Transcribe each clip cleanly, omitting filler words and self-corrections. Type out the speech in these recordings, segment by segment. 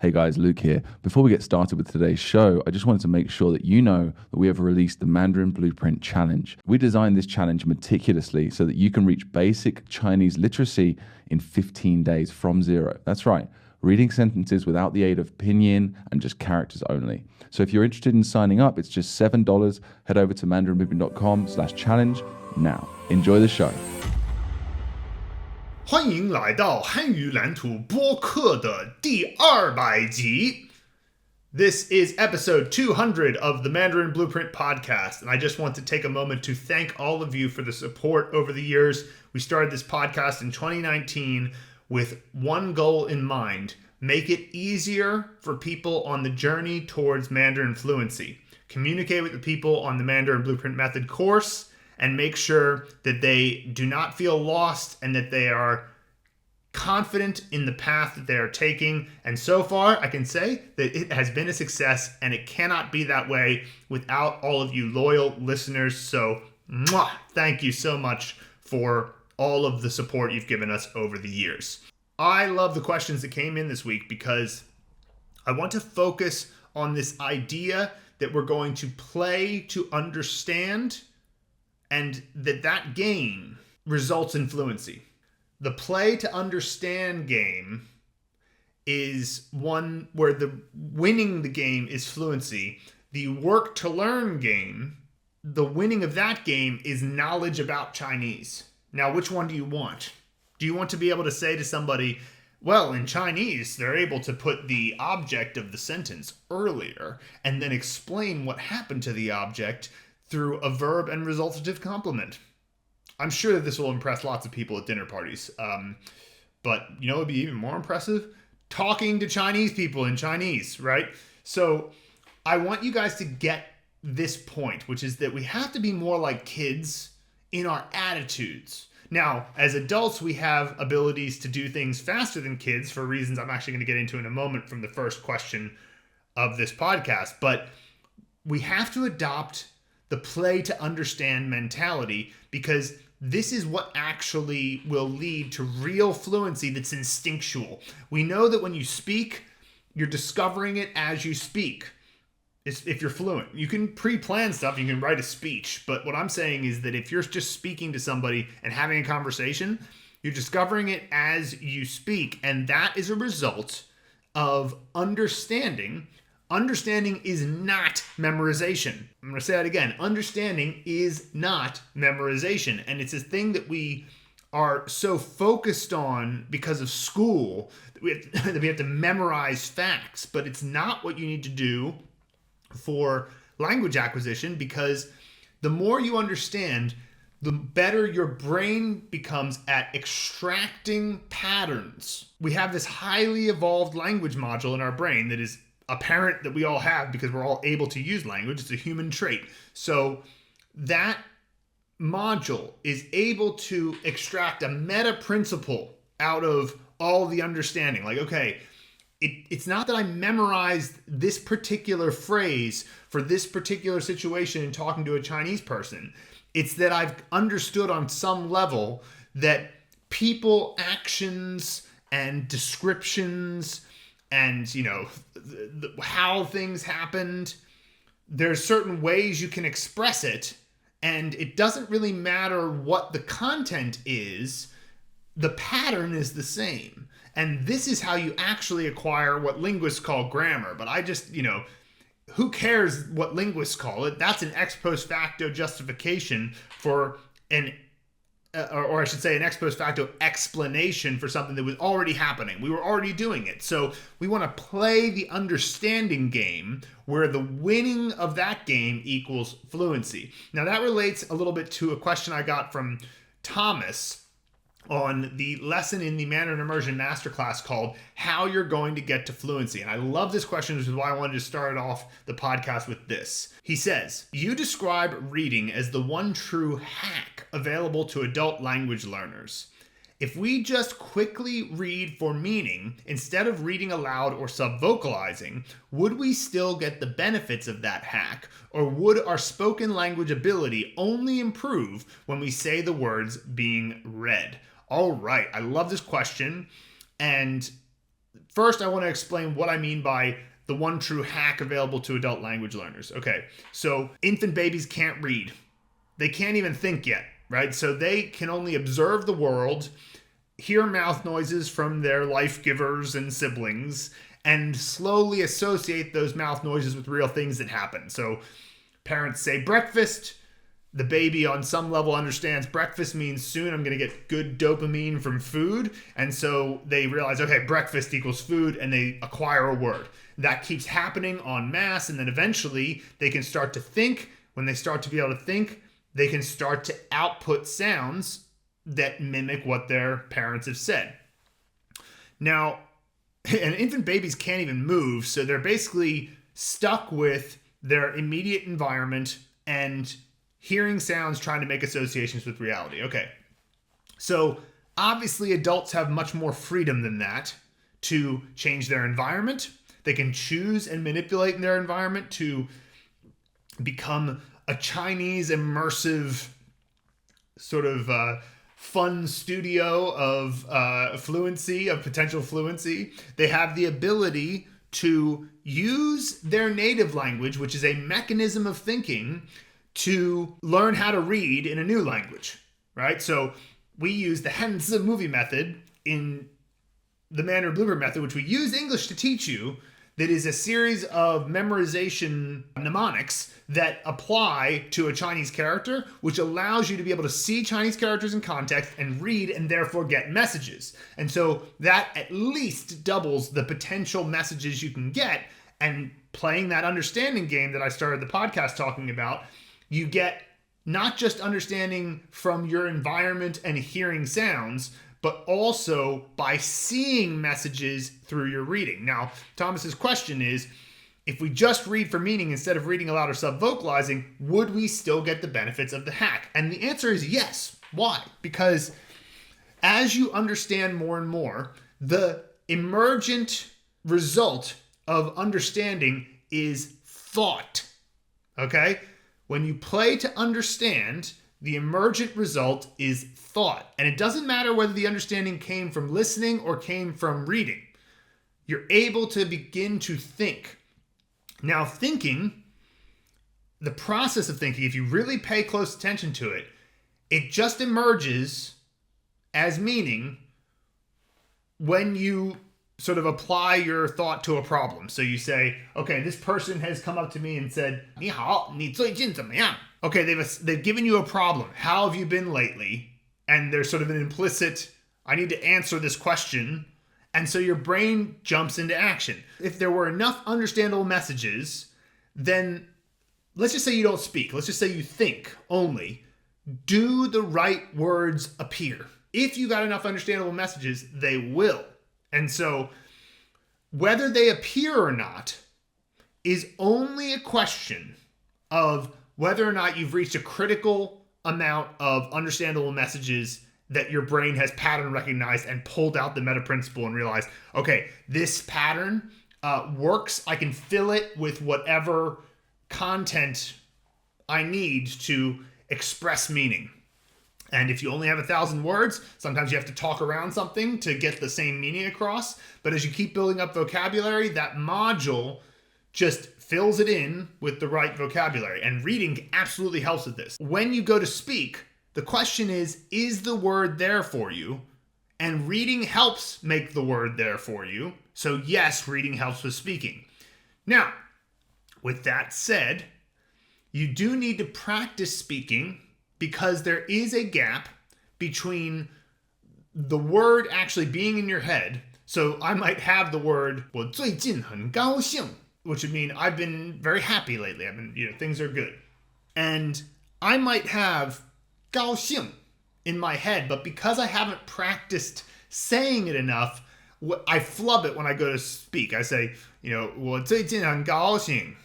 Hey guys, Luke here. Before we get started with today's show, I just wanted to make sure that you know that we have released the Mandarin Blueprint Challenge. We designed this challenge meticulously so that you can reach basic Chinese literacy in 15 days from zero. That's right, reading sentences without the aid of pinyin and just characters only. So if you're interested in signing up, it's just $7. Head over to mandarinmovement.com/challenge now. Enjoy the show. 欢迎来到汉语蓝图播客的第200集。This is episode 200 of the Mandarin Blueprint podcast, and I just want to take a moment to thank all of you for the support over the years. We started this podcast in 2019 with one goal in mind: make it easier for people on the journey towards Mandarin fluency. Communicate with the people on the Mandarin Blueprint Method course and make sure that they do not feel lost and that they are confident in the path that they are taking. And so far, I can say that it has been a success, and it cannot be that way without all of you loyal listeners. So, thank you so much for all of the support you've given us over the years. I love the questions that came in this week because I want to focus on this idea that we're going to play to understand, and that game results in fluency. The play to understand game is one where the winning the game is fluency. The work to learn game, the winning of that game is knowledge about Chinese. Now, which one do you want? Do you want to be able to say to somebody, well, in Chinese, they're able to put the object of the sentence earlier and then explain what happened to the object through a verb and resultative complement? I'm sure that this will impress lots of people at dinner parties. But you know what would be even more impressive? Talking to Chinese people in Chinese, right? So I want you guys to get this point, which is that we have to be more like kids in our attitudes. Now, as adults, we have abilities to do things faster than kids for reasons I'm actually going to get into in a moment from the first question of this podcast. But we have to adopt the play to understand mentality, because this is what actually will lead to real fluency that's instinctual. We know that when you speak, you're discovering it as you speak. If you're fluent, you can pre-plan stuff, you can write a speech. But what I'm saying is that if you're just speaking to somebody and having a conversation, you're discovering it as you speak. And that is a result of understanding. Understanding is not memorization. I'm going to say that again. Understanding is not memorization. And it's a thing that we are so focused on because of school that we have to memorize facts. But it's not what you need to do for language acquisition, because the more you understand, the better your brain becomes at extracting patterns. We have this highly evolved language module in our brain that is apparent that we all have because we're all able to use language. It's a human trait. So that module is able to extract a meta principle out of all the understanding. Like, okay, it's not that I memorized this particular phrase for this particular situation in talking to a Chinese person. It's that I've understood on some level that people, actions, and descriptions, and, you know, how things happened, there's certain ways you can express it, and it doesn't really matter what the content is, the pattern is the same. And this is how you actually acquire what linguists call grammar. But I just, who cares what linguists call it? That's an ex post facto justification for or I should say an ex post facto explanation for something that was already happening. We were already doing it. So we want to play the understanding game where the winning of that game equals fluency. Now that relates a little bit to a question I got from Thomas on the lesson in the Mandarin Immersion Masterclass called How You're Going to Get to Fluency. And I love this question, which is why I wanted to start off the podcast with this. He says, you describe reading as the one true hack available to adult language learners. If we just quickly read for meaning instead of reading aloud or subvocalizing, would we still get the benefits of that hack, or would our spoken language ability only improve when we say the words being read? All right, I love this question, and first I want to explain what I mean by the one true hack available to adult language learners. Okay, so infant babies can't read. They can't even think yet, right? So they can only observe the world, hear mouth noises from their life givers and siblings, and slowly associate those mouth noises with real things that happen. So parents say breakfast. The baby on some level understands breakfast means soon I'm going to get good dopamine from food. And so they realize, okay, breakfast equals food, and they acquire a word. That keeps happening en masse, and then eventually they can start to think. When they start to be able to think, they can start to output sounds that mimic what their parents have said. Now, and infant babies can't even move, so they're basically stuck with their immediate environment and hearing sounds, trying to make associations with reality. Okay, so obviously adults have much more freedom than that to change their environment. They can choose and manipulate in their environment to become a Chinese immersive sort of fun studio of fluency, of potential fluency. They have the ability to use their native language, which is a mechanism of thinking, to learn how to read in a new language, right? So we use the Henzi movie method in the Mandarin Blueprint method, which we use English to teach you, that is a series of memorization mnemonics that apply to a Chinese character, which allows you to be able to see Chinese characters in context and read and therefore get messages. And so that at least doubles the potential messages you can get. And playing that understanding game that I started the podcast talking about, you get not just understanding from your environment and hearing sounds, but also by seeing messages through your reading. Now, Thomas's question is, if we just read for meaning instead of reading aloud or sub-vocalizing, would we still get the benefits of the hack? And the answer is yes. Why? Because as you understand more and more, the emergent result of understanding is thought. Okay? When you play to understand, the emergent result is thought. And it doesn't matter whether the understanding came from listening or came from reading. You're able to begin to think. Now, thinking, the process of thinking, if you really pay close attention to it, it just emerges as meaning when you sort of apply your thought to a problem. So you say, okay, this person has come up to me and said, 你好, 你最近怎么样? Okay, they've given you a problem. How have you been lately? And there's sort of an implicit, I need to answer this question. And so your brain jumps into action. If there were enough understandable messages, then let's just say you don't speak. Let's just say you think only. Do the right words appear? If you got enough understandable messages, they will. And so whether they appear or not is only a question of whether or not you've reached a critical amount of understandable messages that your brain has pattern recognized and pulled out the meta principle and realized, okay, this pattern works. I can fill it with whatever content I need to express meaning. And if you only have 1,000 words, sometimes you have to talk around something to get the same meaning across. But as you keep building up vocabulary, that module just fills it in with the right vocabulary. And reading absolutely helps with this. When you go to speak, the question is the word there for you? And reading helps make the word there for you. So yes, reading helps with speaking. Now, with that said, you do need to practice speaking because there is a gap between the word actually being in your head. So I might have the word 我最近很高兴, which would mean I've been very happy lately. I've been, things are good. And I might have 高兴 in my head, but because I haven't practiced saying it enough, I flub it when I go to speak. I say, 我最近很高兴.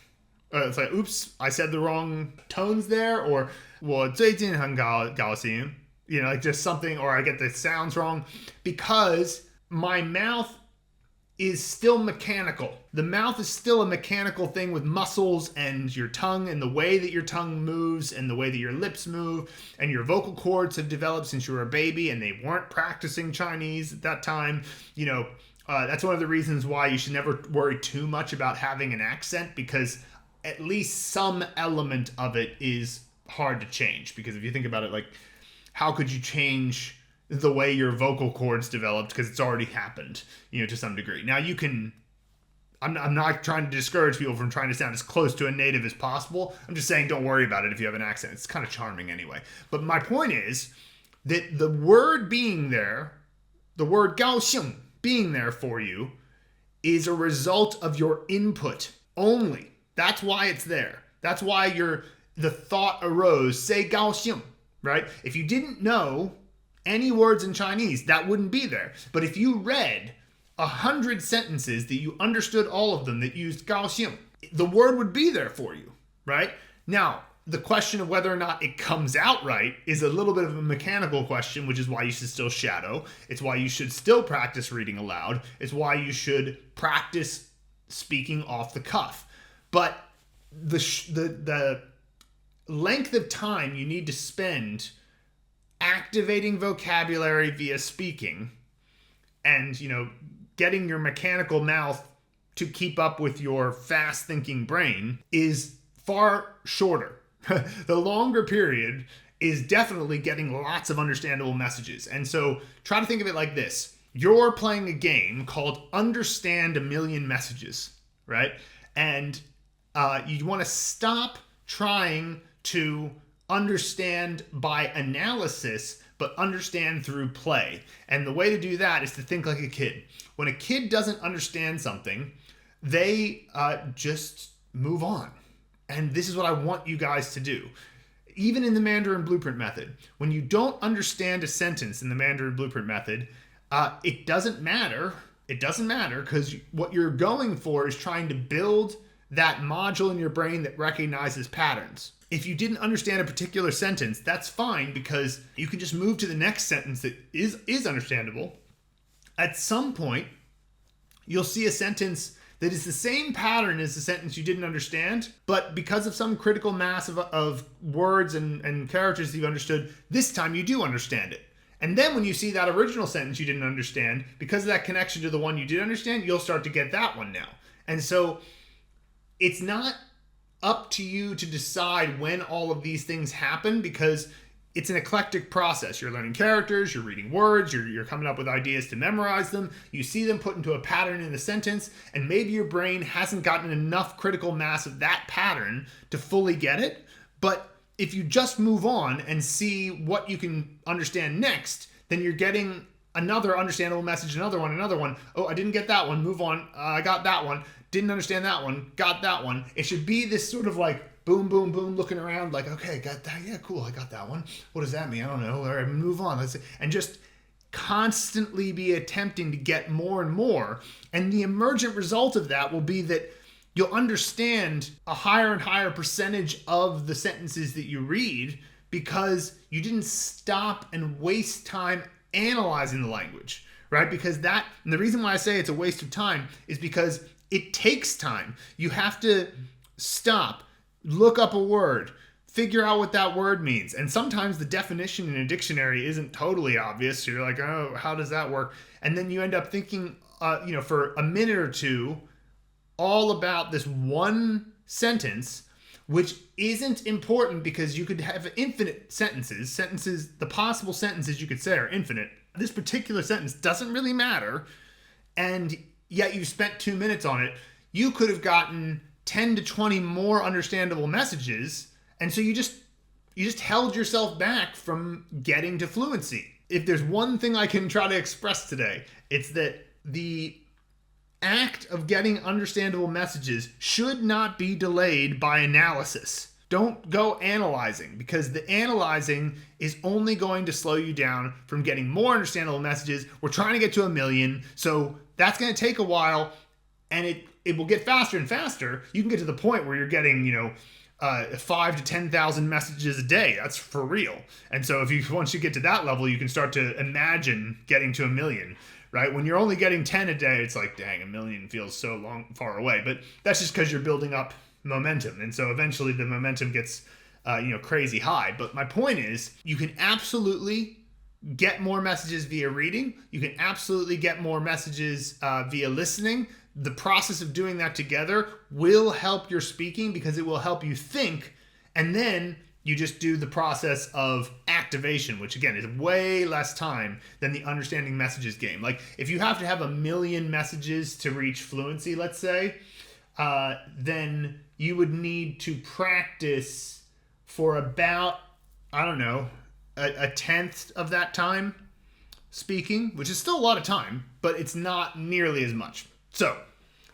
It's like, oops, I said the wrong tones there, or 我最近很高兴, like just something, or I get the sounds wrong, because my mouth is still mechanical. The mouth is still a mechanical thing with muscles and your tongue and the way that your tongue moves and the way that your lips move, and your vocal cords have developed since you were a baby and they weren't practicing Chinese at that time. That's one of the reasons why you should never worry too much about having an accent, because at least some element of it is hard to change. Because if you think about it, like, how could you change the way your vocal cords developed? Because it's already happened, to some degree. Now you can, I'm not trying to discourage people from trying to sound as close to a native as possible. I'm just saying don't worry about it if you have an accent. It's kind of charming anyway. But my point is that the word being there, the word 高兴 being there for you, is a result of your input only. That's why it's there. That's why the thought arose, say 高兴, right? If you didn't know any words in Chinese, that wouldn't be there. But if you read 100 sentences that you understood all of them that used 高兴, the word would be there for you, right? Now, the question of whether or not it comes out right is a little bit of a mechanical question, which is why you should still shadow. It's why you should still practice reading aloud. It's why you should practice speaking off the cuff. But the length of time you need to spend activating vocabulary via speaking and, getting your mechanical mouth to keep up with your fast-thinking brain is far shorter. The longer period is definitely getting lots of understandable messages. And so try to think of it like this. You're playing a game called Understand a Million Messages, right? And you want to stop trying to understand by analysis, but understand through play. And the way to do that is to think like a kid. When a kid doesn't understand something, they just move on. And this is what I want you guys to do. Even in the Mandarin Blueprint method, when you don't understand a sentence in the Mandarin Blueprint method, it doesn't matter. It doesn't matter, because what you're going for is trying to build that module in your brain that recognizes patterns. If you didn't understand a particular sentence, that's fine, because you can just move to the next sentence that is understandable. At some point, you'll see a sentence that is the same pattern as the sentence you didn't understand, but because of some critical mass of words and characters that you've understood, this time you do understand it. And then when you see that original sentence you didn't understand, because of that connection to the one you did understand, you'll start to get that one now. And so it's not up to you to decide when all of these things happen, because it's an eclectic process. You're learning characters, you're reading words, you're coming up with ideas to memorize them. You see them put into a pattern in the sentence, and maybe your brain hasn't gotten enough critical mass of that pattern to fully get it. But if you just move on and see what you can understand next, then you're getting another understandable message, another one. Oh, I didn't get that one, move on. I got that one, didn't understand that one, got that one. It should be this sort of like boom, boom, boom, looking around like, okay, got that. Yeah, cool. I got that one. What does that mean? I don't know. All right, move on. Let's see. And just constantly be attempting to get more and more. And the emergent result of that will be that you'll understand a higher and higher percentage of the sentences that you read, because you didn't stop and waste time analyzing the language, right? Because and the reason why I say it's a waste of time is because it takes time. You have to stop, look up a word, figure out what that word means. And sometimes the definition in a dictionary isn't totally obvious. So you're like, oh, how does that work? And then you end up thinking, for a minute or two, all about this one sentence, which isn't important, because you could have infinite sentences, the possible sentences you could say are infinite. This particular sentence doesn't really matter. And yet you spent 2 minutes on it. You could have gotten 10 to 20 more understandable messages. And so you just held yourself back from getting to fluency. If there's one thing I can try to express today, it's that the act of getting understandable messages should not be delayed by analysis. Don't go analyzing, because the analyzing is only going to slow you down from getting more understandable messages. We're trying to get to 1 million, so that's going to take a while, and it will get faster and faster. You can get to the point where you're getting, 5 to 10,000 messages a day. That's for real. And so once you get to that level, you can start to imagine getting to 1 million, right? When you're only getting 10 a day, it's like, dang, 1 million feels so far away. But that's just because you're building up momentum. And so eventually the momentum gets, crazy high. But my point is, you can absolutely get more messages via reading. You can absolutely get more messages via listening. The process of doing that together will help your speaking because it will help you think. And then you just do the process of activation, which again is way less time than the understanding messages game. Like if you have to have 1 million messages to reach fluency, let's say, then you would need to practice for about, I don't know, a tenth of that time speaking, which is still a lot of time, but it's not nearly as much. So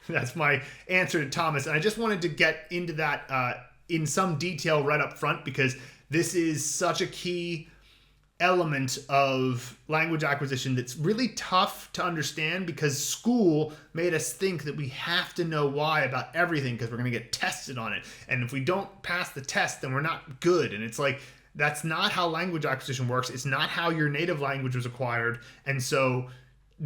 that's my answer to Thomas. And I just wanted to get into that in some detail right up front because this is such a key element of language acquisition that's really tough to understand because school made us think that we have to know why about everything because we're going to get tested on it. And if we don't pass the test, then we're not good. And it's like, that's not how language acquisition works. It's not how your native language was acquired. And so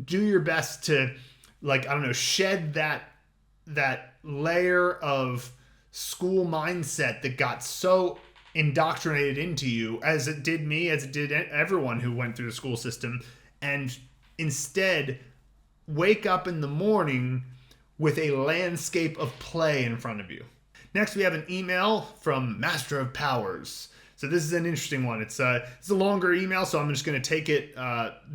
do your best to, like, I don't know, shed that layer of school mindset that got so indoctrinated into you, as it did me, as it did everyone who went through the school system, and instead wake up in the morning with a landscape of play in front of you. Next, we have an email from Masterofpowers. So this is an interesting one. It's a longer email, so I'm just going to take it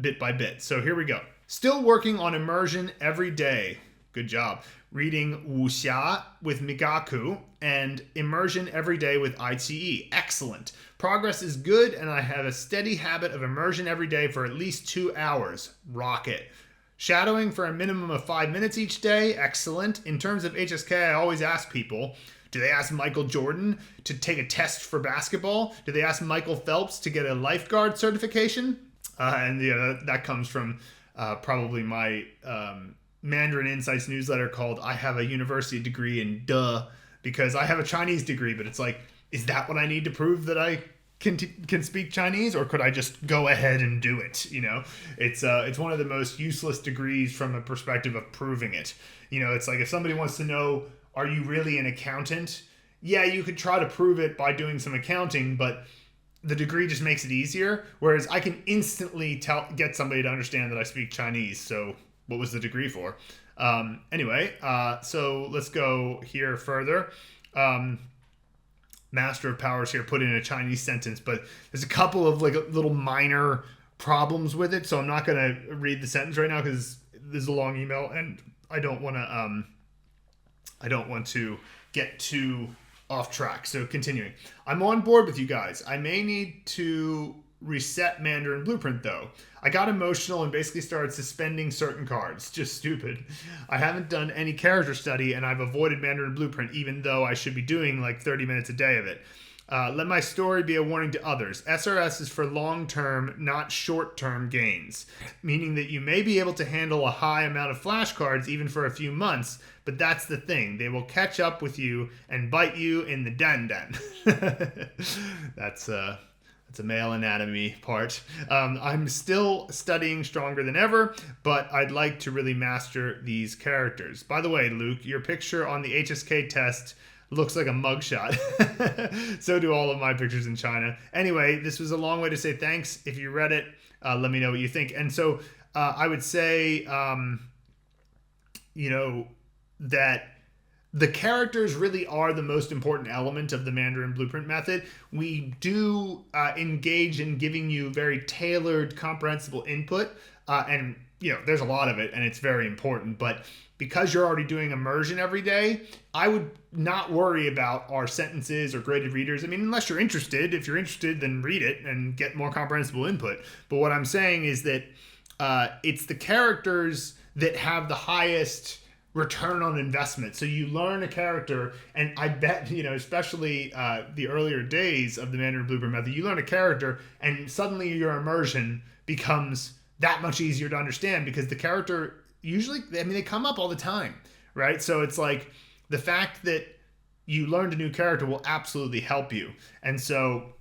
bit by bit. So here we go. Still working on immersion every day. Good job. Reading wuxia with migaku and immersion every day with ITE. Excellent. Progress is good, and I have a steady habit of immersion every day for at least 2 hours. Rocket. Shadowing for a minimum of 5 minutes each day. Excellent. In terms of HSK, I always ask people, do they ask Michael Jordan to take a test for basketball? Do they ask Michael Phelps to get a lifeguard certification? That comes from probably my Mandarin Insights newsletter called I Have a University Degree in Duh, because I have a Chinese degree, but it's like, is that what I need to prove that I can speak Chinese, or could I just go ahead and do it? You know, it's one of the most useless degrees from a perspective of proving it. You know, it's like if somebody wants to know, are you really an accountant? Yeah, you could try to prove it by doing some accounting, but the degree just makes it easier. Whereas I can instantly get somebody to understand that I speak Chinese. So what was the degree for? Anyway, so let's go here further. Masterofpowers here put in a Chinese sentence, but there's a couple of like little minor problems with it. So I'm not going to read the sentence right now because this is a long email and I don't want to get too off track. So continuing, I'm on board with you guys. I may need to reset Mandarin Blueprint though. I got emotional and basically started suspending certain cards. Just stupid. I haven't done any character study and I've avoided Mandarin Blueprint even though I should be doing like 30 minutes a day of it. Let my story be a warning to others. SRS is for long-term, not short-term gains, meaning that you may be able to handle a high amount of flashcards even for a few months, but that's the thing. They will catch up with you and bite you in the dan-dan. That's a male anatomy part. I'm still studying stronger than ever, but I'd like to really master these characters. By the way, Luke, your picture on the HSK test looks like a mugshot. So do all of my pictures in China. Anyway, this was a long way to say thanks. If you read it, let me know what you think. And so I would say, that the characters really are the most important element of the Mandarin Blueprint method. We do engage in giving you very tailored, comprehensible input. And, there's a lot of it, and it's very important. But because you're already doing immersion every day, I would not worry about our sentences or graded readers. I mean, unless you're interested. If you're interested, then read it and get more comprehensible input. But what I'm saying is that it's the characters that have the highest return on investment. So you learn a character, and I bet, especially the earlier days of the Mandarin Blueprint method, you learn a character and suddenly your immersion becomes that much easier to understand because the character usually, they come up all the time, right? So it's like the fact that you learned a new character will absolutely help you. And so,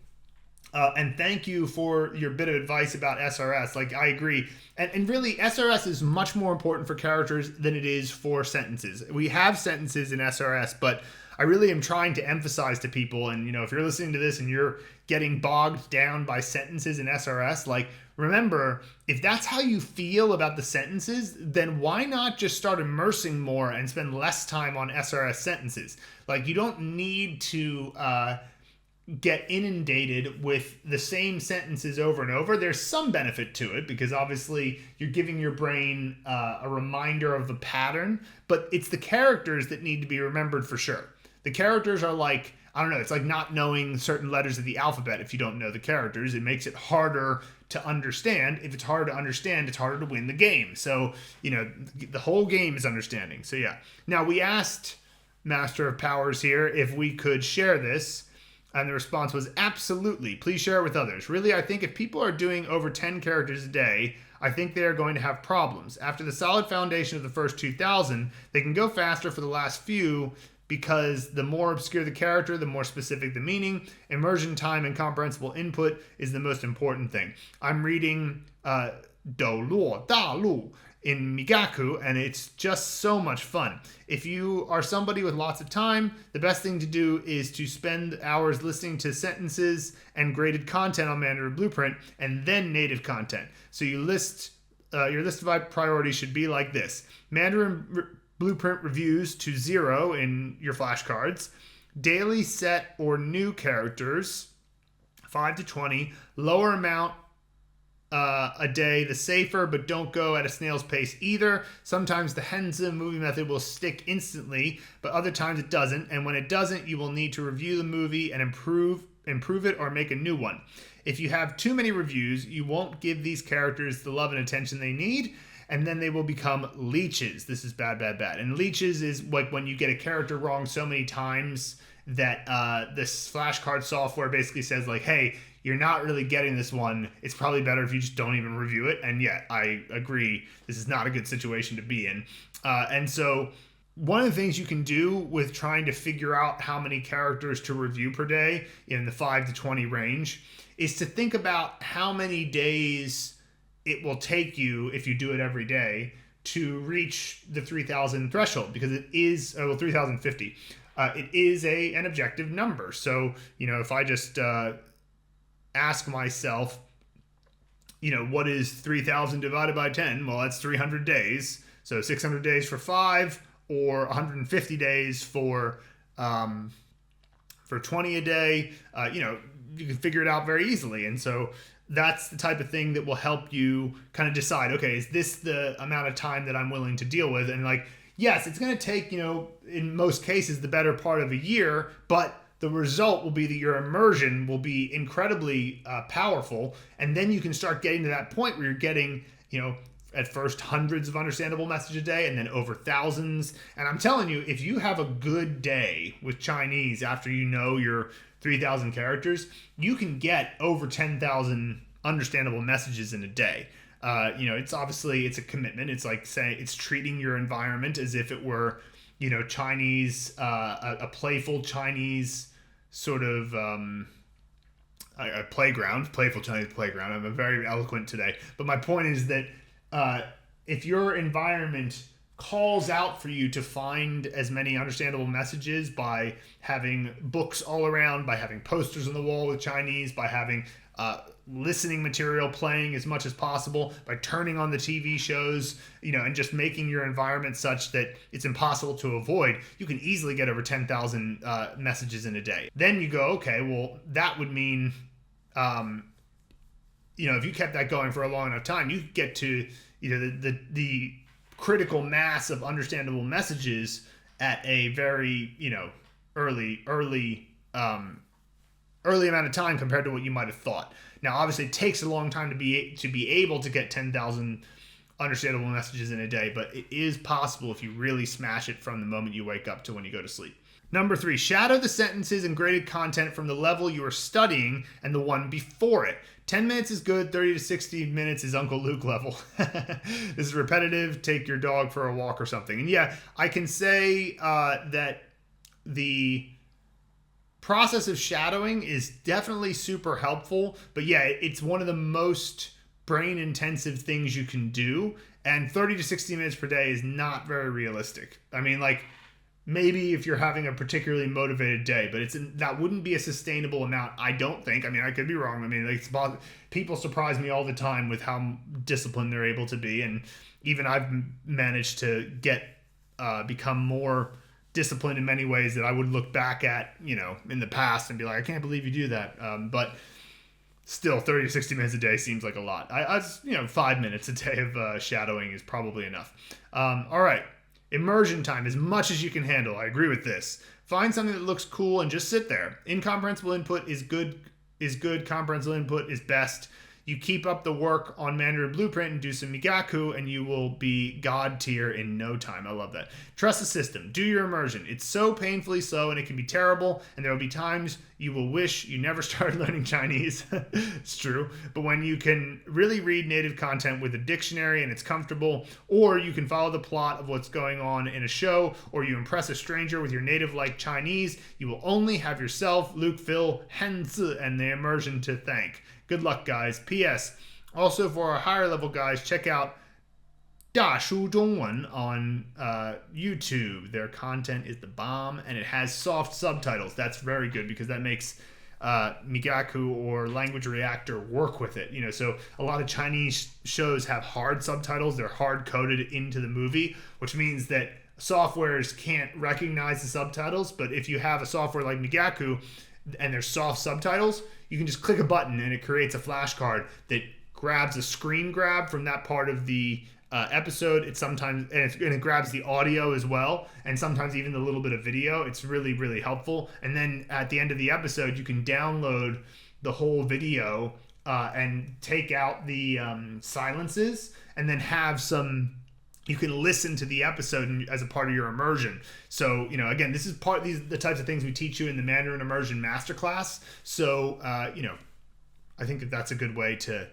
and thank you for your bit of advice about SRS. Like, I agree. And really, SRS is much more important for characters than it is for sentences. We have sentences in SRS, but I really am trying to emphasize to people, and if you're listening to this and you're getting bogged down by sentences in SRS, like, remember, if that's how you feel about the sentences, then why not just start immersing more and spend less time on SRS sentences? Like, you don't need to get inundated with the same sentences over and over. There's some benefit to it because obviously you're giving your brain a reminder of the pattern, but it's the characters that need to be remembered for sure. The characters are like, I don't know, it's like not knowing certain letters of the alphabet. If you don't know the characters, it makes it harder to understand. If it's hard to understand, it's harder to win the game. So, the whole game is understanding. So yeah. Now, we asked Masterofpowers here if we could share this, and the response was absolutely. Please share it with others. Really, I think if people are doing over 10 characters a day, I think they are going to have problems. After the solid foundation of the first 2,000, they can go faster for the last few, because the more obscure the character, the more specific the meaning. Immersion time and comprehensible input is the most important thing. I'm reading Dou Luo Da Lu in Migaku, and it's just so much fun. If you are somebody with lots of time, the best thing to do is to spend hours listening to sentences and graded content on Mandarin Blueprint, and then native content. So your list of priorities should be like this: Mandarin Blueprint reviews to 0 in your flashcards, daily set or new characters, 5 to 20, lower amount a day, the safer, but don't go at a snail's pace either. Sometimes the Henze movie method will stick instantly, but other times it doesn't, and when it doesn't, you will need to review the movie and improve it or make a new one. If you have too many reviews, you won't give these characters the love and attention they need, and then they will become leeches. This is bad. And leeches is like when you get a character wrong so many times that this flashcard software basically says like, hey, you're not really getting this one. It's probably better if you just don't even review it. And yet, I agree, this is not a good situation to be in. And so one of the things you can do with trying to figure out how many characters to review per day in the 5 to 20 range is to think about how many days it will take you, if you do it every day, to reach the 3,000 threshold, because it is 3,050. It is an objective number. So, if I just ask myself, what is 3,000 divided by 10? Well, that's 300 days. So 600 days for 5, or 150 days for 20 a day. You can figure it out very easily. And so that's the type of thing that will help you kind of decide, okay, is this the amount of time that I'm willing to deal with? And like, yes, it's going to take, in most cases, the better part of a year, but the result will be that your immersion will be incredibly powerful. And then you can start getting to that point where you're getting, at first hundreds of understandable messages a day, and then over thousands. And I'm telling you, if you have a good day with Chinese after you know your 3,000 characters, you can get over 10,000 understandable messages in a day. It's a commitment. It's like saying, it's treating your environment as if it were, Chinese, a playful Chinese sort of a playful Chinese playground. I'm very eloquent today. But my point is that if your environment calls out for you to find as many understandable messages by having books all around, by having posters on the wall with Chinese, by having listening material playing as much as possible, by turning on the TV shows, and just making your environment such that it's impossible to avoid, you can easily get over 10,000 messages in a day. Then you go, okay, well, that would mean, if you kept that going for a long enough time, you get to, the critical mass of understandable messages at a very, early amount of time compared to what you might have thought. Now, obviously, it takes a long time to be able to get 10,000 understandable messages in a day, but it is possible if you really smash it from the moment you wake up to when you go to sleep. Number 3, shadow the sentences and graded content from the level you are studying and the one before it. 10 minutes is good, 30 to 60 minutes is Uncle Luke level. This is repetitive, take your dog for a walk or something. And yeah, I can say that the process of shadowing is definitely super helpful, but yeah, it's one of the most brain intensive things you can do, and 30 to 60 minutes per day is not very realistic. I mean, like, maybe if you're having a particularly motivated day, but that wouldn't be a sustainable amount, I don't think. I mean, I could be wrong. I mean, people surprise me all the time with how disciplined they're able to be, and even I've managed to become more disciplined in many ways that I would look back at, in the past and be like, I can't believe you do that. But still, 30 to 60 minutes a day seems like a lot. 5 minutes a day of shadowing is probably enough. All right. Immersion time, as much as you can handle. I agree with this. Find something that looks cool and just sit there. Incomprehensible input is good. Comprehensible input is best. You keep up the work on Mandarin Blueprint and do some migaku, and you will be God tier in no time. I love that. Trust the system. Do your immersion. It's so painfully slow, and it can be terrible, and there will be times you will wish you never started learning Chinese. It's true. But when you can really read native content with a dictionary and it's comfortable, or you can follow the plot of what's going on in a show, or you impress a stranger with your native-like Chinese, you will only have yourself, Luke, Phil, Henzi, and the immersion to thank. Good luck, guys. P.S. Also, for our higher level guys, check out 大叔中文 on YouTube. Their content is the bomb, and it has soft subtitles. That's very good because that makes Migaku or Language Reactor work with it. So a lot of Chinese shows have hard subtitles. They're hard coded into the movie, which means that softwares can't recognize the subtitles. But if you have a software like Migaku and there's soft subtitles, you can just click a button and it creates a flashcard that grabs a screen grab from that part of the episode. And it grabs the audio as well, and sometimes even a little bit of video. It's really, really helpful. And then at the end of the episode, you can download the whole video and take out the silences, and then you can listen to the episode as a part of your immersion. So, again, this is the types of things we teach you in the Mandarin Immersion Masterclass. So, I think that's a good way to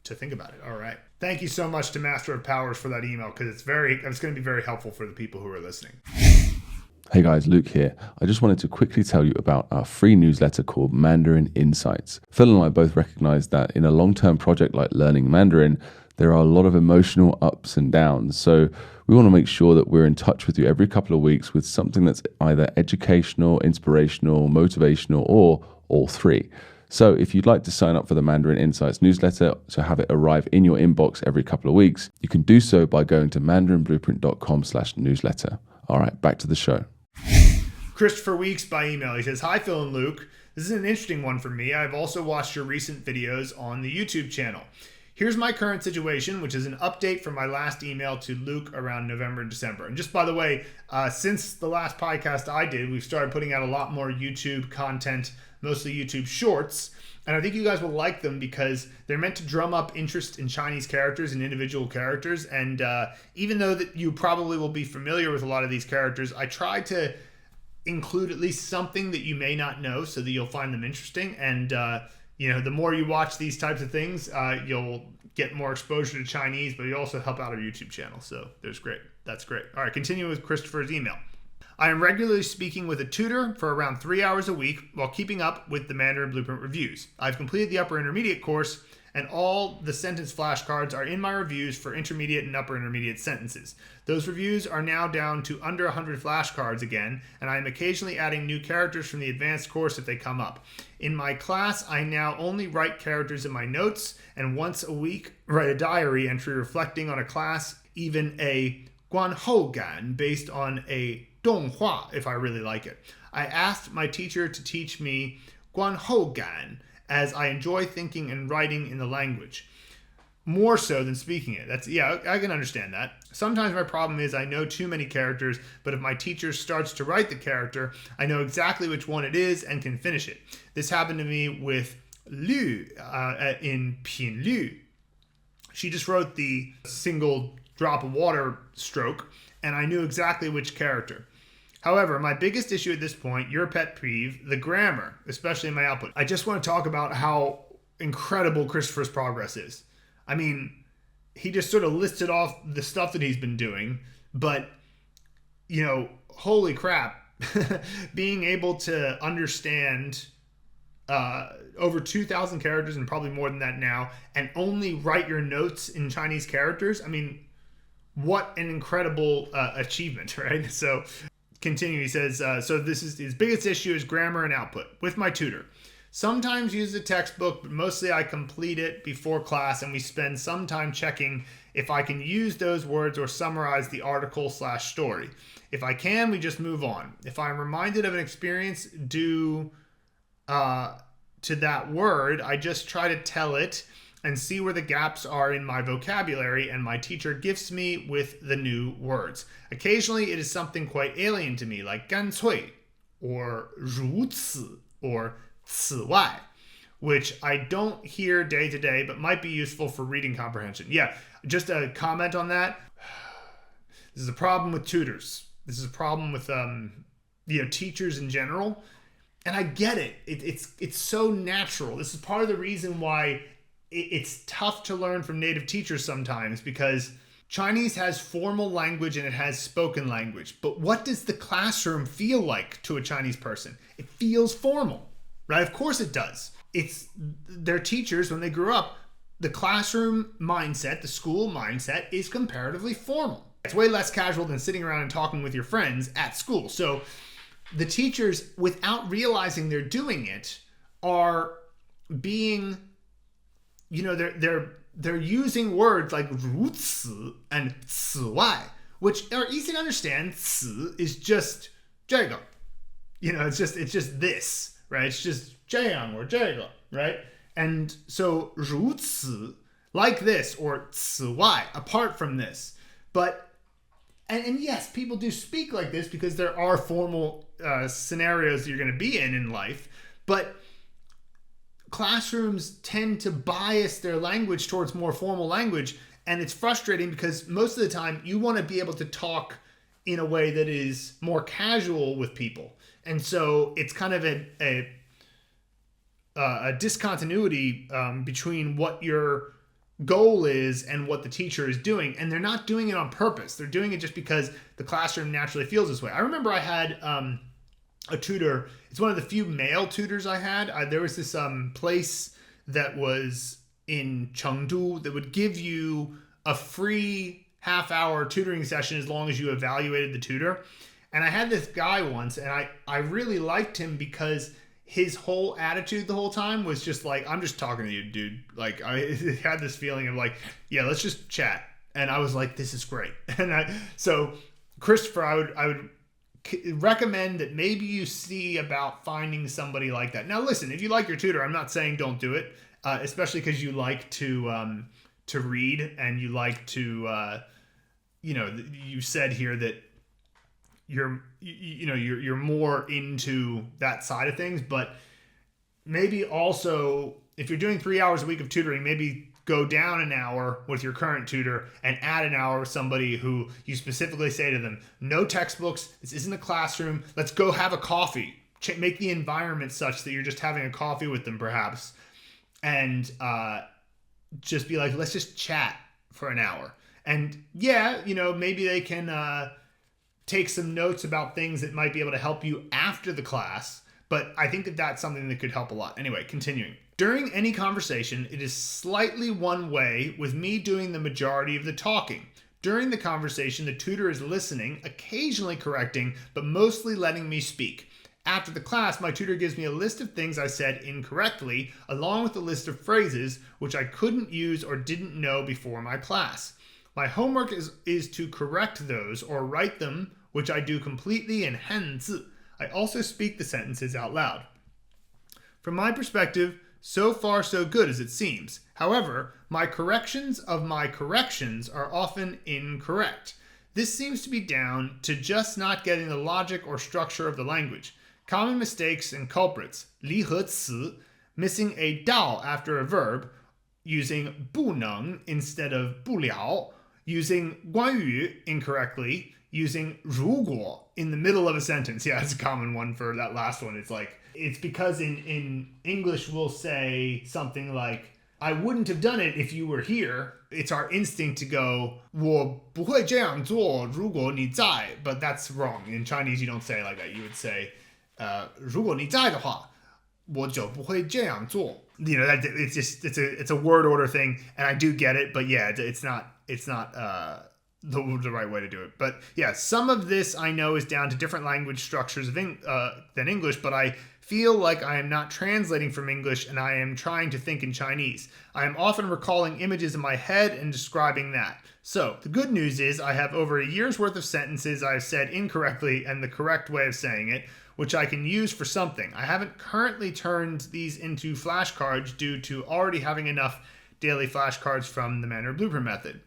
think about it. All right. Thank you so much to Masterofpowers for that email, because it's going to be very helpful for the people who are listening. Hey guys, Luke here. I just wanted to quickly tell you about our free newsletter called Mandarin Insights. Phil and I both recognize that in a long-term project like learning Mandarin, there are a lot of emotional ups and downs. So we want to make sure that we're in touch with you every couple of weeks with something that's either educational, inspirational, motivational, or all three. So if you'd like to sign up for the Mandarin Insights newsletter to have it arrive in your inbox every couple of weeks, you can do so by going to mandarinblueprint.com/newsletter. All right, back to the show. Christopher Weeks by email. He says, Hi, Phil and Luke. This is an interesting one for me. I've also watched your recent videos on the YouTube channel. Here's my current situation, which is an update from my last email to Luke around November and December. And just by the way, since the last podcast I did, we've started putting out a lot more YouTube content, mostly YouTube shorts. And I think you guys will like them because they're meant to drum up interest in Chinese characters and individual characters. And even though that you probably will be familiar with a lot of these characters, I try to include at least something that you may not know so that you'll find them interesting. And the more you watch these types of things, you'll get more exposure to Chinese, but you also help out our YouTube channel. So that's great. All right, continue with Christopher's email. I am regularly speaking with a tutor for around 3 hours a week while keeping up with the Mandarin Blueprint reviews. I've completed the upper intermediate course, and all the sentence flashcards are in my reviews for intermediate and upper intermediate sentences. Those reviews are now down to under 100 flashcards again, and I am occasionally adding new characters from the advanced course if they come up. In my class, I now only write characters in my notes, and once a week write a diary entry reflecting on a class, even a guanhougan based on a donghua if I really like it. I asked my teacher to teach me guanhougan as I enjoy thinking and writing in the language more so than speaking it. I can understand that. Sometimes my problem is I know too many characters, but if my teacher starts to write the character, I know exactly which one it is and can finish it. This happened to me with Lu in Pin Lu. She just wrote the single drop of water stroke, and I knew exactly which character. However, my biggest issue at this point, your pet peeve, the grammar, especially in my output. I just want to talk about how incredible Christopher's progress is. I mean, he just sort of listed off the stuff that he's been doing, but, holy crap, being able to understand over 2,000 characters and probably more than that now, and only write your notes in Chinese characters. I mean, what an incredible achievement, right? So continue, he says, so this is his biggest issue is grammar and output with my tutor. Sometimes use the textbook, but mostly I complete it before class and we spend some time checking if I can use those words or summarize the article/story. If I can, we just move on. If I'm reminded of an experience due to that word, I just try to tell it and see where the gaps are in my vocabulary, and my teacher gifts me with the new words. Occasionally, it is something quite alien to me, like 干脆 or 如此 or 此外, which I don't hear day to day, but might be useful for reading comprehension. Yeah, just a comment on that. This is a problem with tutors. This is a problem with teachers in general. And I get it. It's so natural. This is part of the reason why it's tough to learn from native teachers sometimes, because Chinese has formal language and it has spoken language. But what does the classroom feel like to a Chinese person? It feels formal, right? Of course it does. It's their teachers, when they grew up, the classroom mindset, the school mindset is comparatively formal. It's way less casual than sitting around and talking with your friends at school. So the teachers, without realizing they're doing it, are being, they're using words like 如此 and 此外, which are easy to understand. 此 is just 这个. It's just this, right? It's just 这样 or 这个, right? And so 如此, like this, or 此外, apart from this. But And yes, people do speak like this because there are formal scenarios you're going to be in life, but classrooms tend to bias their language towards more formal language, and it's frustrating because most of the time you want to be able to talk in a way that is more casual with people, and so it's kind of a discontinuity between what your goal is and what the teacher is doing, and they're not doing it on purpose. They're doing it just because the classroom naturally feels this way. I remember I had a tutor. It's one of the few male tutors I had. There was this place that was in Chengdu that would give you a free half-hour tutoring session as long as you evaluated the tutor. And I had this guy once, and I really liked him because his whole attitude the whole time was just like, I'm just talking to you, dude. Like, I had this feeling of like, yeah, let's just chat. And I was like, this is great. And so Christopher, I would recommend that maybe you see about finding somebody like that. Now, listen, if you like your tutor, I'm not saying don't do it, especially because you like to read and you like to, you said here that you're more into that side of things, but maybe also if you're doing 3 hours a week of tutoring, maybe go down an hour with your current tutor and add an hour with somebody who you specifically say to them, no textbooks, this isn't a classroom, let's go have a coffee. Make the environment such that you're just having a coffee with them perhaps, and just be like, let's just chat for an hour. And yeah, maybe they can take some notes about things that might be able to help you after the class, but I think that that's something that could help a lot. Anyway, continuing. During any conversation, it is slightly one way, with me doing the majority of the talking. During the conversation, the tutor is listening, occasionally correcting, but mostly letting me speak. After the class, my tutor gives me a list of things I said incorrectly, along with a list of phrases which I couldn't use or didn't know before my class. My homework is to correct those or write them, which I do completely in 汉字. I also speak the sentences out loud. From my perspective, so far so good as it seems. However, my corrections of my corrections are often incorrect. This seems to be down to just not getting the logic or structure of the language. Common mistakes and culprits: 离和词, missing a 到 after a verb, using 不能 instead of 不了, using 关于 incorrectly, using 如果 in the middle of a sentence. Yeah, it's a common one for that last one. It's because in English we'll say something like, I wouldn't have done it if you were here. It's our instinct to go, 我不会这样做如果你在, but that's wrong. In Chinese you don't say it like that. You would say, 如果你在的话我就不会这样做. It's a word order thing, and I do get it, but yeah, it's not the right way to do it. But yeah, some of this I know is down to different language structures than English, but I feel like I am not translating from English and I am trying to think in Chinese. I am often recalling images in my head and describing that. So the good news is I have over a year's worth of sentences I've said incorrectly and the correct way of saying it, which I can use for something. I haven't currently turned these into flashcards due to already having enough daily flashcards from the Mandarin Blueprint method.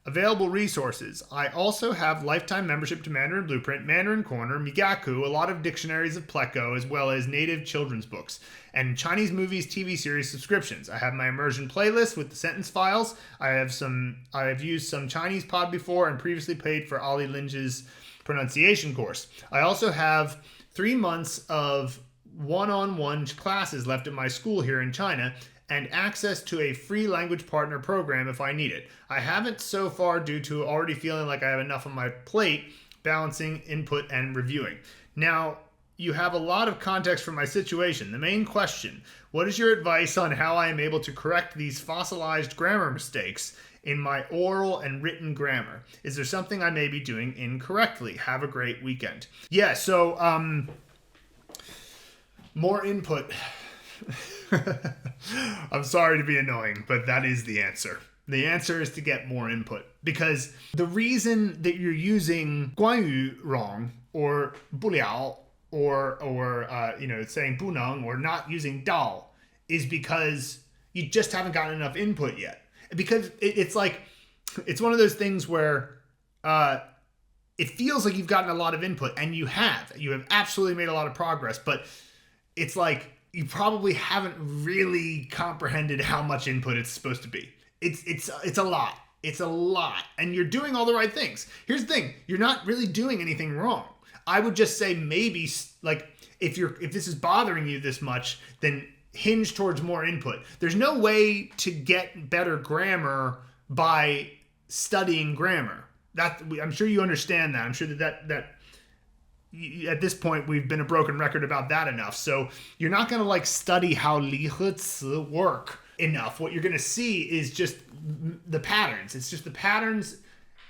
Available resources. I also have lifetime membership to Mandarin Blueprint, Mandarin Corner, Migaku, a lot of dictionaries of Pleco, as well as native children's books, and Chinese movies, TV series subscriptions. I have my immersion playlist with the sentence files. I have used some Chinese pod before and previously paid for Ali Linge's pronunciation course. I also have 3 months of one-on-one classes left at my school here in China, and access to a free language partner program if I need it. I haven't so far due to already feeling like I have enough on my plate, balancing input and reviewing. Now, you have a lot of context for my situation. The main question, what is your advice on how I am able to correct these fossilized grammar mistakes in my oral and written grammar? Is there something I may be doing incorrectly? Have a great weekend. Yeah, so, more input. I'm sorry to be annoying, but that is the answer. The answer is to get more input, because the reason that you're using 关于 wrong or 不了 or saying 不能 or not using 到 is because you just haven't gotten enough input yet. Because it's one of those things where it feels like you've gotten a lot of input, and you have absolutely made a lot of progress, but it's like you probably haven't really comprehended how much input it's supposed to be. It's a lot. It's a lot. And you're doing all the right things. Here's the thing. You're not really doing anything wrong. I would just say maybe, like, if this is bothering you this much, then hinge towards more input. There's no way to get better grammar by studying grammar. I'm sure you understand that. I'm sure that at this point, we've been a broken record about that enough. So you're not going to study how 离和词 work enough. What you're going to see is just the patterns. It's just the patterns.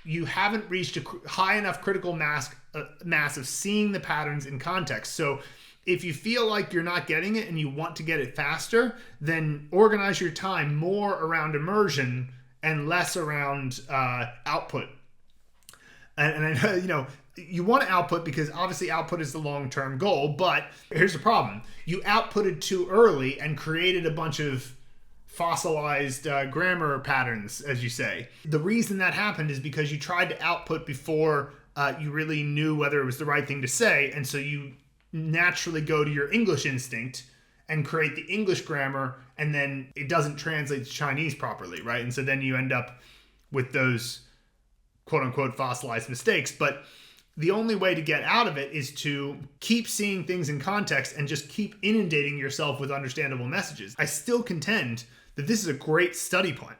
You haven't reached a high enough critical mass of seeing the patterns in context. So if you feel like you're not getting it and you want to get it faster, then organize your time more around immersion and less around output. And I know, you want to output because obviously output is the long-term goal, but here's the problem. You outputted too early and created a bunch of fossilized grammar patterns, as you say. The reason that happened is because you tried to output before you really knew whether it was the right thing to say, and so you naturally go to your English instinct and create the English grammar, and then it doesn't translate to Chinese properly, right? And so then you end up with those quote-unquote fossilized mistakes. But the only way to get out of it is to keep seeing things in context and just keep inundating yourself with understandable messages. I still contend that this is a great study plan.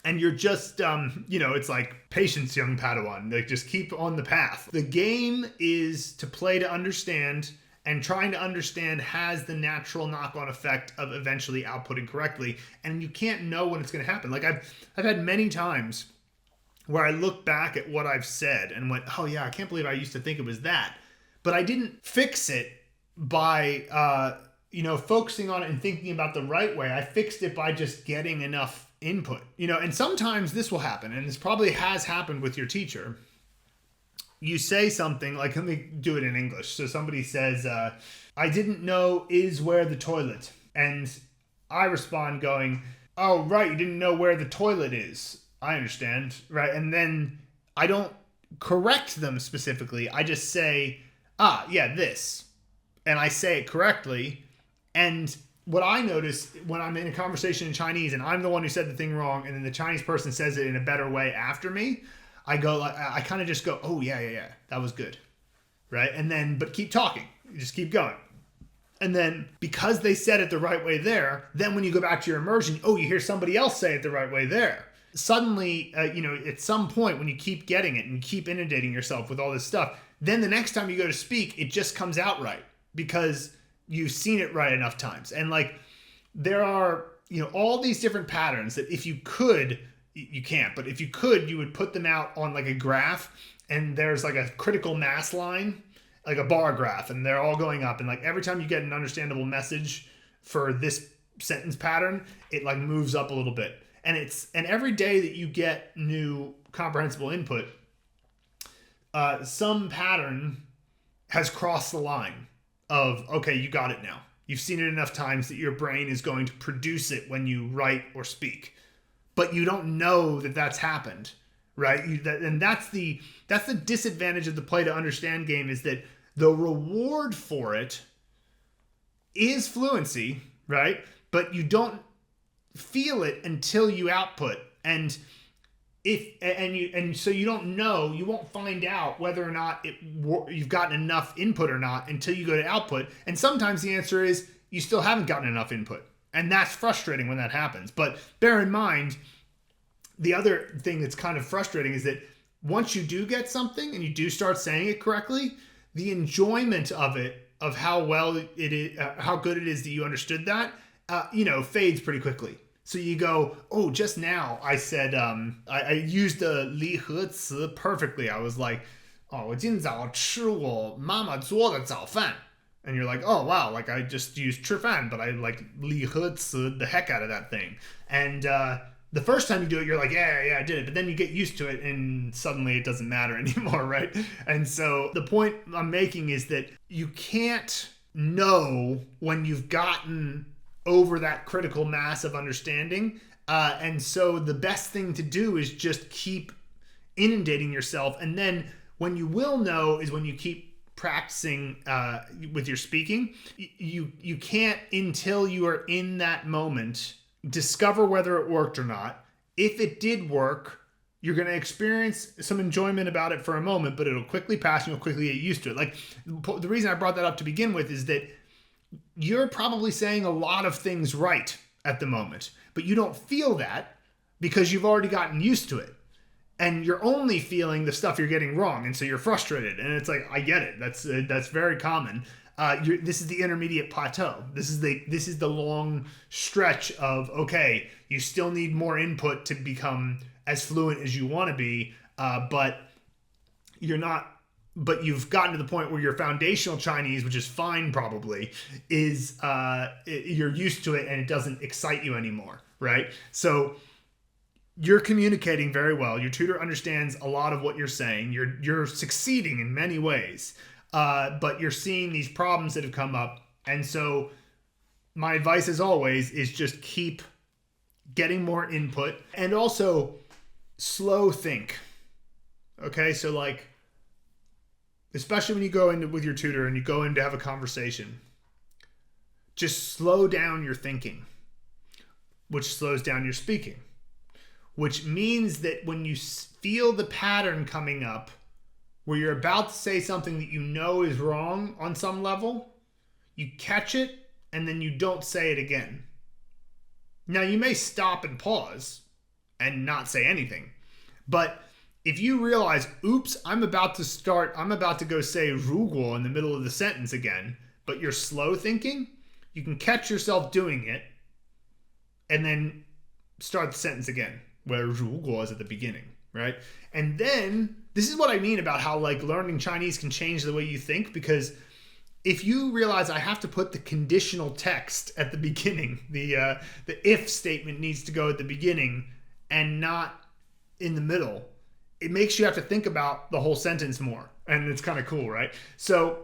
And you're just, it's like patience, young Padawan. Like, just keep on the path. The game is to play to understand, and trying to understand has the natural knock-on effect of eventually outputting correctly. And you can't know when it's going to happen. Like, I've had many times where I look back at what I've said and went, oh yeah, I can't believe I used to think it was that. But I didn't fix it by, focusing on it and thinking about the right way. I fixed it by just getting enough input, and sometimes this will happen, and this probably has happened with your teacher. You say something like, let me do it in English. So somebody says, I didn't know is where the toilet. And I respond going, oh, right, you didn't know where the toilet is. I understand, right? And then I don't correct them specifically. I just say, this. And I say it correctly. And what I notice when I'm in a conversation in Chinese and I'm the one who said the thing wrong, and then the Chinese person says it in a better way after me, I kind of just go, oh, yeah, that was good, right? And then, but keep talking. You just keep going. And then because they said it the right way there, then when you go back to your immersion, you hear somebody else say it the right way there. Suddenly, at some point when you keep getting it and you keep inundating yourself with all this stuff, then the next time you go to speak, it just comes out right because you've seen it right enough times. And there are, all these different patterns that if you could, you can't. But if you could, you would put them out on like a graph, and there's like a critical mass line, like a bar graph, and they're all going up. And like every time you get an understandable message for this sentence pattern, it like moves up a little bit. And every day that you get new comprehensible input, some pattern has crossed the line of, okay, you got it now. You've seen it enough times that your brain is going to produce it when you write or speak. But you don't know that that's happened, right? And that's the disadvantage of the play to understand game, is that the reward for it is fluency, right? But you don't feel it until you output. And so you don't know, you won't find out whether or not you've gotten enough input or not until you go to output. And sometimes the answer is you still haven't gotten enough input. And that's frustrating when that happens. But bear in mind, the other thing that's kind of frustrating is that once you do get something and you do start saying it correctly, the enjoyment of it, of how well it is, how good it is that you understood that, fades pretty quickly. So you go, oh, just now I said, I used the 离合词 perfectly. I was like, 我今天早吃我妈妈做的早饭. And you're like, oh, wow, like I just used 吃饭, but I like 离合词 the heck out of that thing. And the first time you do it, you're like, yeah, I did it. But then you get used to it and suddenly it doesn't matter anymore, right? And so the point I'm making is that you can't know when you've gotten over that critical mass of understanding. And so the best thing to do is just keep inundating yourself. And then when you will know is when you keep practicing with your speaking. You can't, until you are in that moment, discover whether it worked or not. If it did work, you're going to experience some enjoyment about it for a moment, but it'll quickly pass and you'll quickly get used to it. Like, the reason I brought that up to begin with is that you're probably saying a lot of things right at the moment, but you don't feel that because you've already gotten used to it. And you're only feeling the stuff you're getting wrong, and so you're frustrated. And it's like, I get it. That's very common. This is the intermediate plateau. This is the long stretch of, okay, you still need more input to become as fluent as you want to be, but you're not. But you've gotten to the point where your foundational Chinese, which is fine probably, is you're used to it and it doesn't excite you anymore, right? So you're communicating very well. Your tutor understands a lot of what you're saying. You're succeeding in many ways, but you're seeing these problems that have come up. And so my advice, as always, is just keep getting more input and also slow think. Okay, so like, especially when you go in with your tutor and you go in to have a conversation, just slow down your thinking, which slows down your speaking, which means that when you feel the pattern coming up where you're about to say something that you know is wrong on some level, you catch it and then you don't say it again. Now, you may stop and pause and not say anything, but if you realize, oops, I'm about to go say 如果 in the middle of the sentence again, but you're slow thinking, you can catch yourself doing it and then start the sentence again, where 如果 is at the beginning, right? And then, this is what I mean about how like learning Chinese can change the way you think, because if you realize I have to put the conditional text at the beginning, the if statement needs to go at the beginning and not in the middle, it makes you have to think about the whole sentence more. And it's kind of cool, right? So,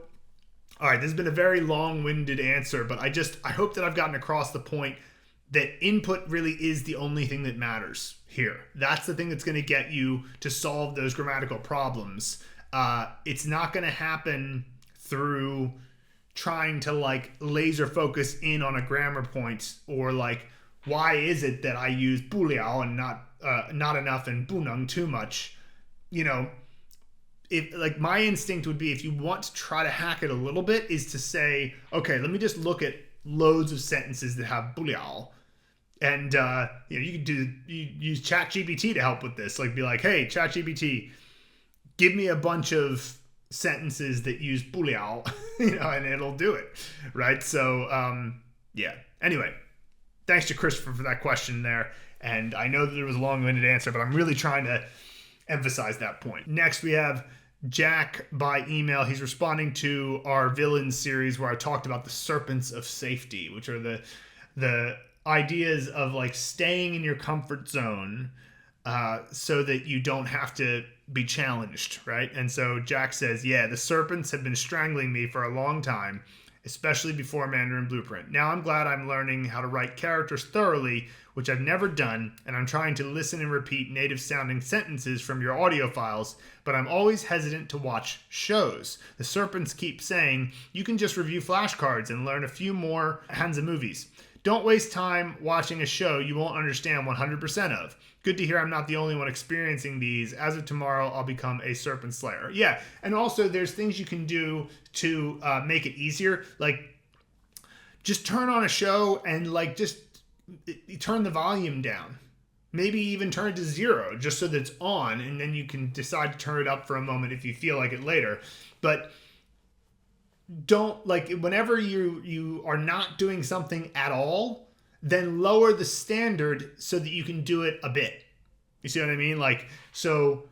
all right, this has been a very long-winded answer, but I hope that I've gotten across the point that input really is the only thing that matters here. That's the thing that's going to get you to solve those grammatical problems. It's not going to happen through trying to like laser focus in on a grammar point, or like, why is it that I use 不了 and not enough and 不能 too much? You know, if like my instinct would be, if you want to try to hack it a little bit, is to say, okay, let me just look at loads of sentences that have 不了. And you can use ChatGPT to help with this. Like, be like, hey, ChatGPT, give me a bunch of sentences that use 不了, and it'll do it, right? So yeah. Anyway, thanks to Christopher for that question there. And I know that it was a long-winded answer, but I'm really trying to emphasize that point. Next, we have Jack by email. He's responding to our villains series where I talked about the serpents of safety, which are the ideas of like staying in your comfort zone so that you don't have to be challenged, right? And so Jack says, yeah, the serpents have been strangling me for a long time, especially before Mandarin Blueprint. Now I'm glad I'm learning how to write characters thoroughly, which I've never done, and I'm trying to listen and repeat native-sounding sentences from your audio files, but I'm always hesitant to watch shows. The serpents keep saying, you can just review flashcards and learn a few more Hansa movies. Don't waste time watching a show you won't understand 100% of. Good to hear I'm not the only one experiencing these. As of tomorrow, I'll become a serpent slayer. Yeah, and also there's things you can do to make it easier. Like, just turn on a show and like just turn the volume down. Maybe even turn it to 0 just so that it's on, and then you can decide to turn it up for a moment if you feel like it later. But don't, like, whenever you are not doing something at all, then lower the standard so that you can do it a bit. You see what I mean? Like, so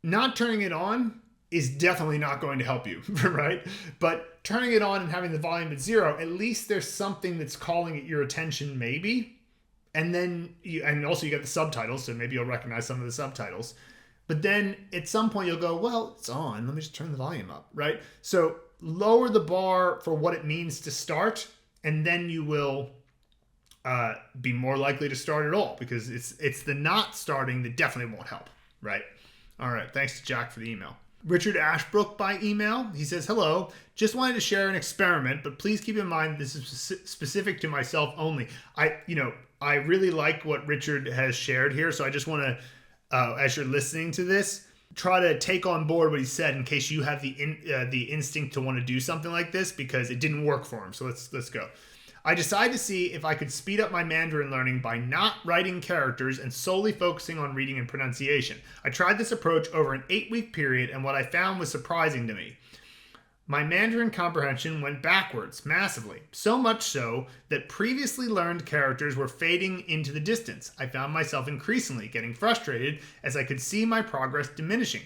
not turning it on is definitely not going to help you, right? But turning it on and having the volume at 0, at least there's something that's calling at your attention, maybe. And then and also you get the subtitles, so maybe you'll recognize some of the subtitles. But then at some point you'll go, well, it's on, let me just turn the volume up, right? So lower the bar for what it means to start, and then you will be more likely to start at all, because it's the not starting that definitely won't help, right? All right, thanks to Jack for the email. Richard Ashbrooke by email. He says, hello, just wanted to share an experiment, but please keep in mind this is specific to myself only. I really like what Richard has shared here, so I just want to, as you're listening to this, try to take on board what he said in case you have the instinct to want to do something like this, because it didn't work for him. So let's go. I decided to see if I could speed up my Mandarin learning by not writing characters and solely focusing on reading and pronunciation. I tried this approach over an 8-week period, and what I found was surprising to me. My Mandarin comprehension went backwards massively, so much so that previously learned characters were fading into the distance. I found myself increasingly getting frustrated as I could see my progress diminishing.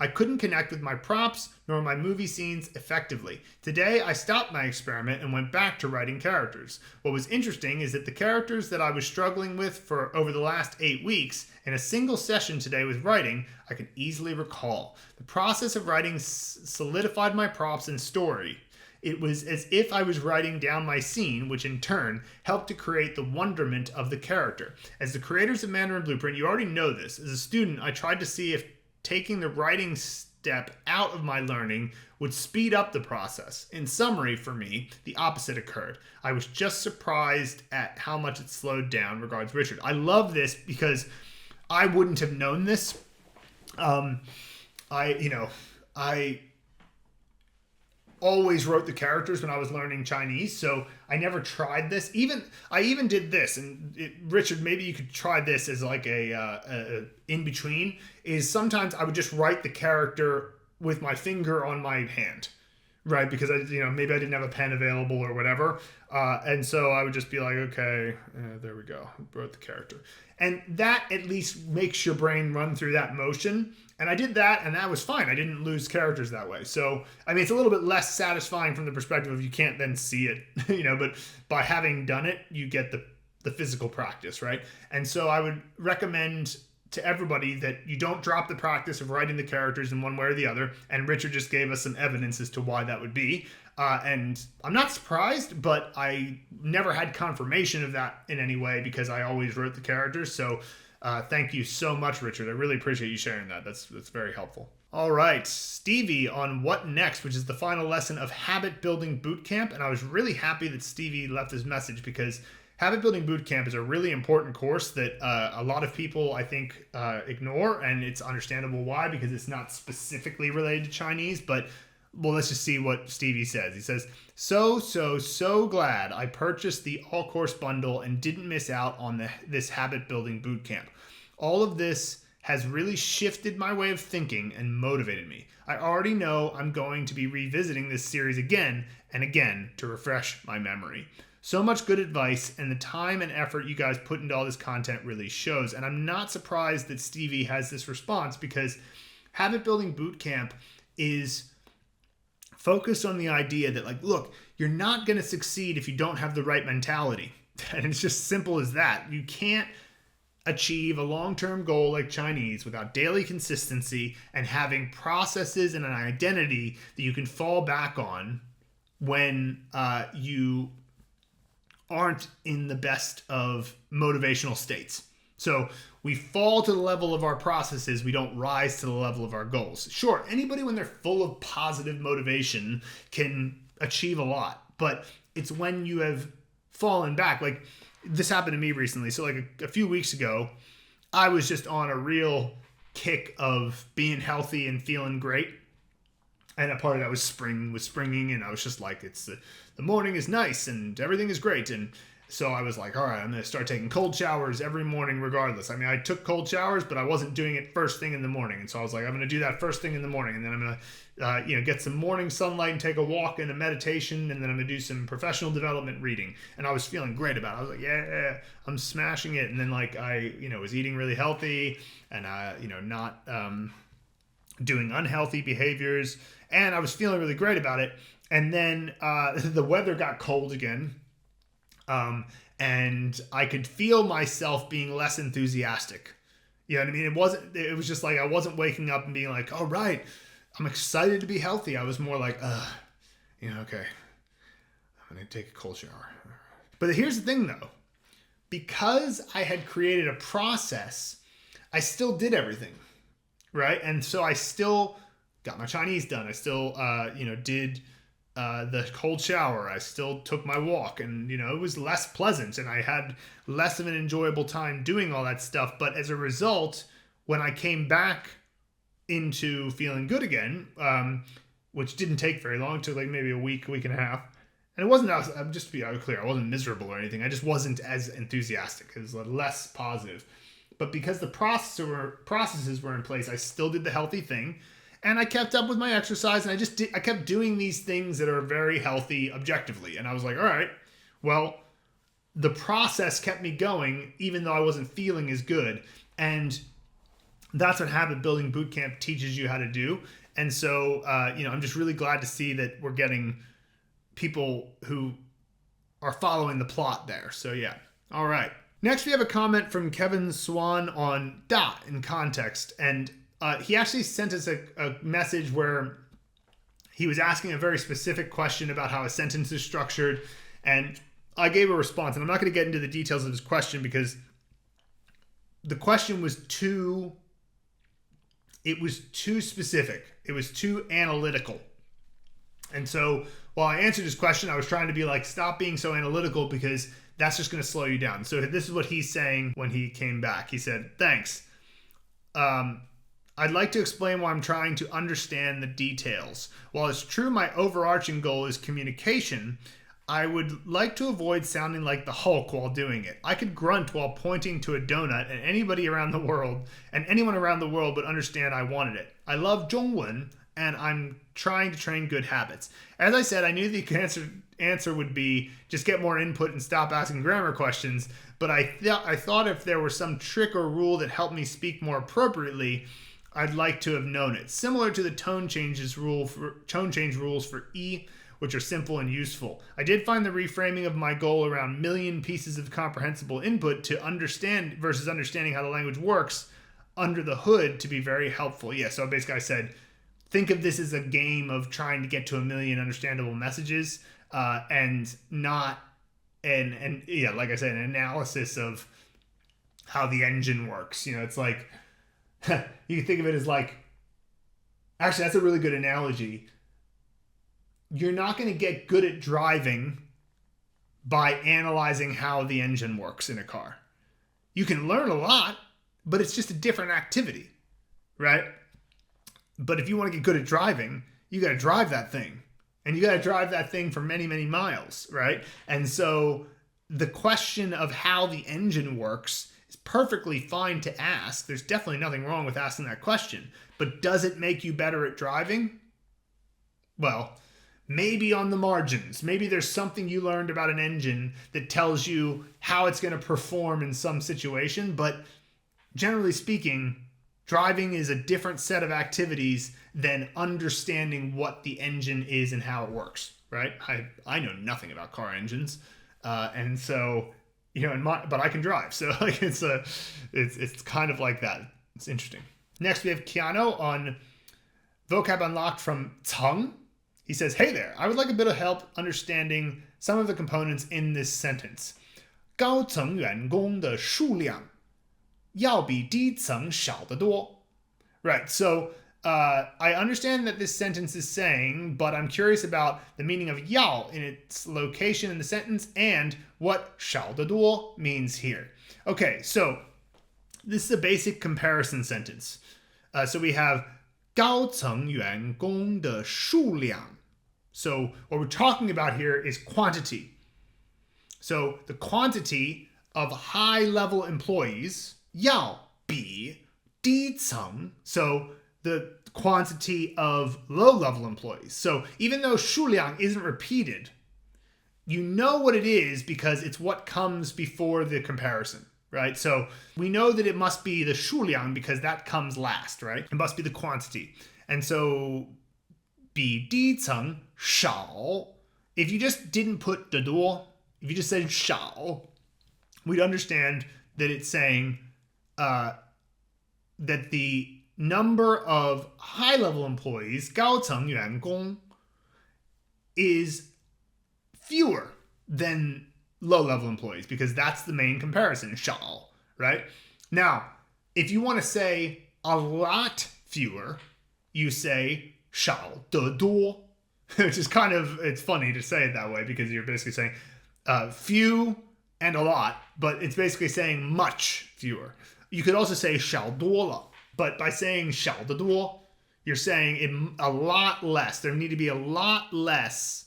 I couldn't connect with my props nor my movie scenes effectively. Today, I stopped my experiment and went back to writing characters. What was interesting is that the characters that I was struggling with for over the last 8 weeks, in a single session today with writing, I can easily recall. The process of writing solidified my props and story. It was as if I was writing down my scene, which in turn helped to create the wonderment of the character. As the creators of Mandarin Blueprint, you already know this. As a student, I tried to see if taking the writing step out of my learning would speed up the process. In summary, for me, the opposite occurred. I was just surprised at how much it slowed down. Regards, Richard. I love this because I wouldn't have known this. I always wrote the characters when I was learning Chinese, so I never tried this. I even did this, and Richard, maybe you could try this as like a in between. Is sometimes I would just write the character with my finger on my hand, right? Because maybe I didn't have a pen available or whatever, and so I would just be like, okay, there we go, wrote the character, and that at least makes your brain run through that motion. And I did that, and that was fine. I didn't lose characters that way. So, I mean, it's a little bit less satisfying from the perspective of you can't then see it, but by having done it, you get the physical practice, right? And so I would recommend to everybody that you don't drop the practice of writing the characters in one way or the other. And Richard just gave us some evidence as to why that would be. And I'm not surprised, but I never had confirmation of that in any way because I always wrote the characters. So thank you so much, Richard. I really appreciate you sharing that. That's very helpful. All right, Stevie on What Next, which is the final lesson of Habit Building Bootcamp. And I was really happy that Stevie left his message because Habit Building Bootcamp is a really important course that a lot of people, I think, ignore. And it's understandable why, because it's not specifically related to Chinese. But, well, let's just see what Stevie says. He says, so glad I purchased the all-course bundle and didn't miss out on this Habit Building Bootcamp. All of this has really shifted my way of thinking and motivated me. I already know I'm going to be revisiting this series again and again to refresh my memory. So much good advice, and the time and effort you guys put into all this content really shows. And I'm not surprised that Stevie has this response, because Habit Building Bootcamp is focused on the idea that, like, look, you're not going to succeed if you don't have the right mentality. And it's just simple as that. You can't achieve a long-term goal like Chinese without daily consistency and having processes and an identity that you can fall back on when you aren't in the best of motivational states. So we fall to the level of our processes. We don't rise to the level of our goals. Sure, anybody when they're full of positive motivation can achieve a lot, but it's when you have fallen back. Like, this happened to me recently. So like a few weeks ago, I was just on a real kick of being healthy and feeling great. And a part of that was springing, and I was just like, the morning is nice and everything is great. And so I was like, all right, I'm going to start taking cold showers every morning regardless. I mean, I took cold showers, but I wasn't doing it first thing in the morning. And so I was like, I'm going to do that first thing in the morning. And then I'm going to, get some morning sunlight and take a walk and a meditation. And then I'm going to do some professional development reading. And I was feeling great about it. I was like, yeah, I'm smashing it. And then like I, was eating really healthy and, not doing unhealthy behaviors. And I was feeling really great about it. And then the weather got cold again. And I could feel myself being less enthusiastic. You know what I mean? It was just like, I wasn't waking up and being like, all right, I'm excited to be healthy. I was more like, okay, I'm going to take a cold shower. But here's the thing though, because I had created a process, I still did everything, right? And so I still got my Chinese done. I still, did the cold shower. I still took my walk, and it was less pleasant and I had less of an enjoyable time doing all that stuff. But as a result, when I came back into feeling good again, which didn't take very long, took like maybe a week and a half, and it wasn't, just to be clear, I wasn't miserable or anything. I just wasn't as enthusiastic. It was less positive. But because the processes were in place, I still did the healthy thing. And I kept up with my exercise, and I kept doing these things that are very healthy objectively. And I was like, all right, well, the process kept me going, even though I wasn't feeling as good. And that's what Habit Building Bootcamp teaches you how to do. And so, I'm just really glad to see that we're getting people who are following the plot there. So yeah. All right. Next, we have a comment from Kevin Swan on da in context. And he actually sent us a message where he was asking a very specific question about how a sentence is structured. And I gave a response. And I'm not going to get into the details of his question because the question was too specific. It was too analytical. And so while I answered his question, I was trying to be like, stop being so analytical because that's just going to slow you down. So this is what he's saying when he came back. He said, thanks. I'd like to explain why I'm trying to understand the details. While it's true my overarching goal is communication, I would like to avoid sounding like the Hulk while doing it. I could grunt while pointing to a donut and anyone around the world would understand I wanted it. I love Zhongwen and I'm trying to train good habits. As I said, I knew the answer would be just get more input and stop asking grammar questions, but I thought if there was some trick or rule that helped me speak more appropriately, I'd like to have known it. Similar to the tone change rules for E, which are simple and useful. I did find the reframing of my goal around million pieces of comprehensible input to understand versus understanding how the language works under the hood to be very helpful. Yeah, so basically I said, think of this as a game of trying to get to a million understandable messages and not like I said, an analysis of how the engine works. It's like, you can think of it as like, actually, that's a really good analogy. You're not going to get good at driving by analyzing how the engine works in a car. You can learn a lot, but it's just a different activity, right? But if you want to get good at driving, you got to drive that thing. And you got to drive that thing for many, many miles, right? And so the question of how the engine works is perfectly fine to ask. There's definitely nothing wrong with asking that question. But does it make you better at driving? Well, maybe on the margins. Maybe there's something you learned about an engine that tells you how it's going to perform in some situation. But generally speaking, driving is a different set of activities than understanding what the engine is and how it works, right? I know nothing about car engines. And so, but I can drive. So like it's kind of like that. It's interesting. Next, we have Kyano on Vocab Unlocked from Teng. He says, hey there, I would like a bit of help understanding some of the components in this sentence. 高层员工的数量要比低层少得多. Right, so I understand that this sentence is saying, but I'm curious about the meaning of 要 in its location in the sentence and what 少得多 means here. Okay, so this is a basic comparison sentence. So we have 高层员工的数量. So what we're talking about here is quantity. So the quantity of high-level employees 要比低层, so the quantity of low-level employees. So even though 数量 isn't repeated, you know what it is because it's what comes before the comparison, right? So we know that it must be the 数量 because that comes last, right? It must be the quantity. And so 比低层少, if you just didn't put 得多, if you just said 少, we'd understand that it's saying that the number of high-level employees, 高层员工, is fewer than low-level employees because that's the main comparison, 少, right? Now, if you want to say a lot fewer, you say 少得多, which is kind of, it's funny to say it that way because you're basically saying few and a lot, but it's basically saying much fewer. You could also say 少多了, but by saying 少得多, you're saying a lot less. There need to be a lot less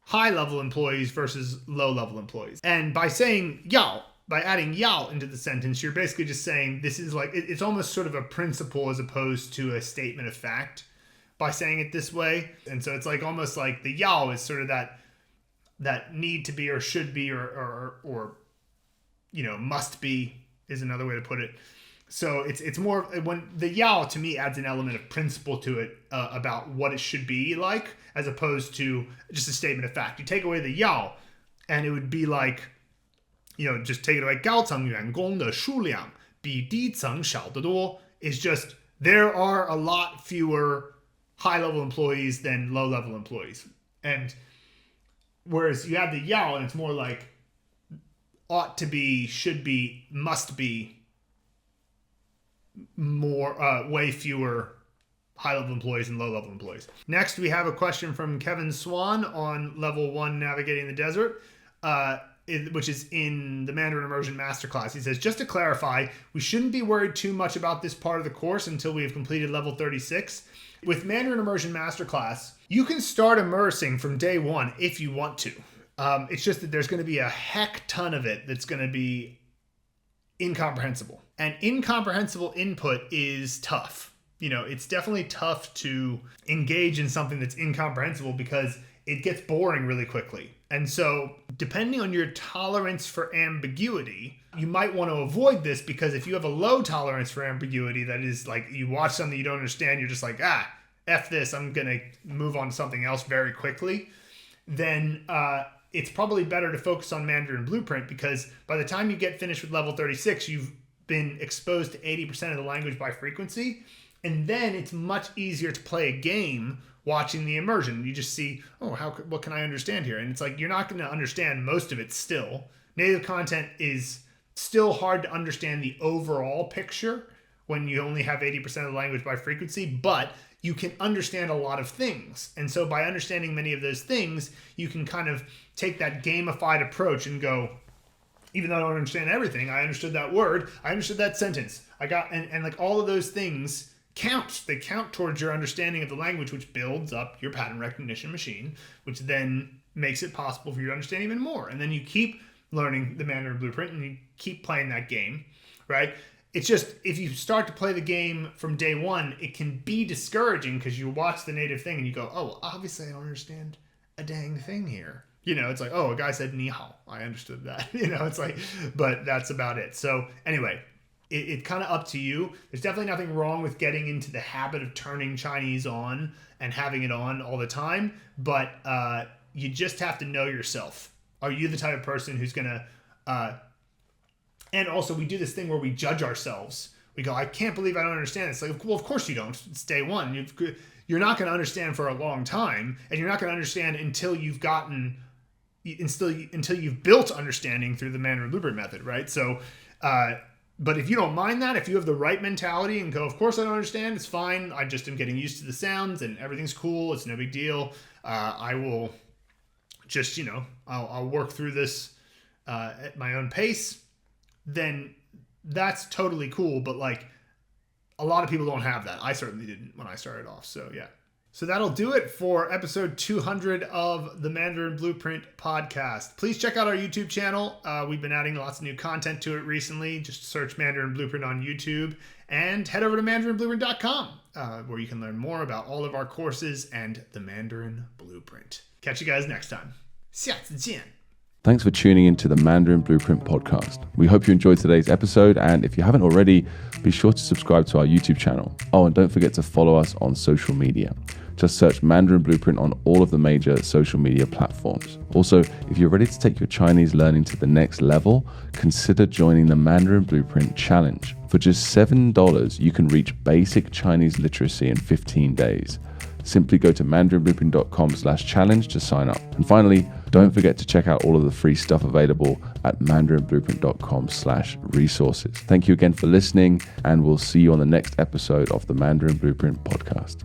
high-level employees versus low-level employees. And by saying 要, by adding 要 into the sentence, you're basically just saying this is like, it's almost sort of a principle as opposed to a statement of fact by saying it this way. And so it's like almost like the 要 is sort of that need to be or should be or must be is another way to put it. So it's more, when the 要 to me adds an element of principle to it about what it should be like, as opposed to just a statement of fact. You take away the 要, and it would be like, just take it away. 高层员工的数量比低层少得多 is just, there are a lot fewer high-level employees than low-level employees. And whereas you have the 要, and it's more like ought to be, should be, must be, more, way fewer high-level employees and low-level employees. Next, we have a question from Kevin Swan on level 1, Navigating the Desert, which is in the Mandarin Immersion Masterclass. He says, just to clarify, we shouldn't be worried too much about this part of the course until we have completed level 36. With Mandarin Immersion Masterclass, you can start immersing from day 1 if you want to. It's just that there's going to be a heck ton of it that's going to be incomprehensible. And incomprehensible input is tough. It's definitely tough to engage in something that's incomprehensible because it gets boring really quickly. And so depending on your tolerance for ambiguity, you might want to avoid this, because if you have a low tolerance for ambiguity, that is like you watch something you don't understand, you're just like, F this, I'm going to move on to something else very quickly, then it's probably better to focus on Mandarin Blueprint, because by the time you get finished with level 36, you've been exposed to 80% of the language by frequency. And then it's much easier to play a game watching the immersion. You just see, what can I understand here? And it's like, you're not going to understand most of it still. Native content is still hard to understand the overall picture when you only have 80% of the language by frequency, but you can understand a lot of things. And so by understanding many of those things, you can kind of take that gamified approach and go, even though I don't understand everything, I understood that word, I understood that sentence. And like all of those things count. They count towards your understanding of the language, which builds up your pattern recognition machine, which then makes it possible for you to understand even more. And then you keep learning the Mandarin Blueprint and you keep playing that game, right? it's just, if you start to play the game from day one, it can be discouraging because you watch the native thing and you go, oh, obviously I don't understand a dang thing here. It's like, oh, a guy said ni hao. I understood that. It's like, but that's about it. So anyway, it's kind of up to you. There's definitely nothing wrong with getting into the habit of turning Chinese on and having it on all the time. But you just have to know yourself. Are you the type of person who's going to... And also, we do this thing where we judge ourselves. We go, I can't believe I don't understand. It's like, well, of course you don't. It's day one. You're not going to understand for a long time, and you're not going to understand until you've built understanding through the Mandarin Blueprint method, right? So, but if you don't mind that, if you have the right mentality and go, of course I don't understand, it's fine. I just am getting used to the sounds, and everything's cool. It's no big deal. I will just, I'll work through this at my own pace. Then that's totally cool. But like, a lot of people don't have that. I certainly didn't when I started off. So yeah. So that'll do it for episode 200 of the Mandarin Blueprint podcast. Please check out our YouTube channel. We've been adding lots of new content to it recently. Just search Mandarin Blueprint on YouTube and head over to mandarinblueprint.com where you can learn more about all of our courses and the Mandarin Blueprint. Catch you guys next time. 下次见. Thanks for tuning into the Mandarin Blueprint podcast. We hope you enjoyed today's episode, and if you haven't already, be sure to subscribe to our YouTube channel. Oh, and don't forget to follow us on social media. Just search Mandarin Blueprint on all of the major social media platforms. Also, if you're ready to take your Chinese learning to the next level, consider joining the Mandarin Blueprint Challenge. For just $7, you can reach basic Chinese literacy in 15 days. Simply go to mandarinblueprint.com/challenge to sign up. And finally, don't forget to check out all of the free stuff available at mandarinblueprint.com/resources. Thank you again for listening, and we'll see you on the next episode of the Mandarin Blueprint podcast.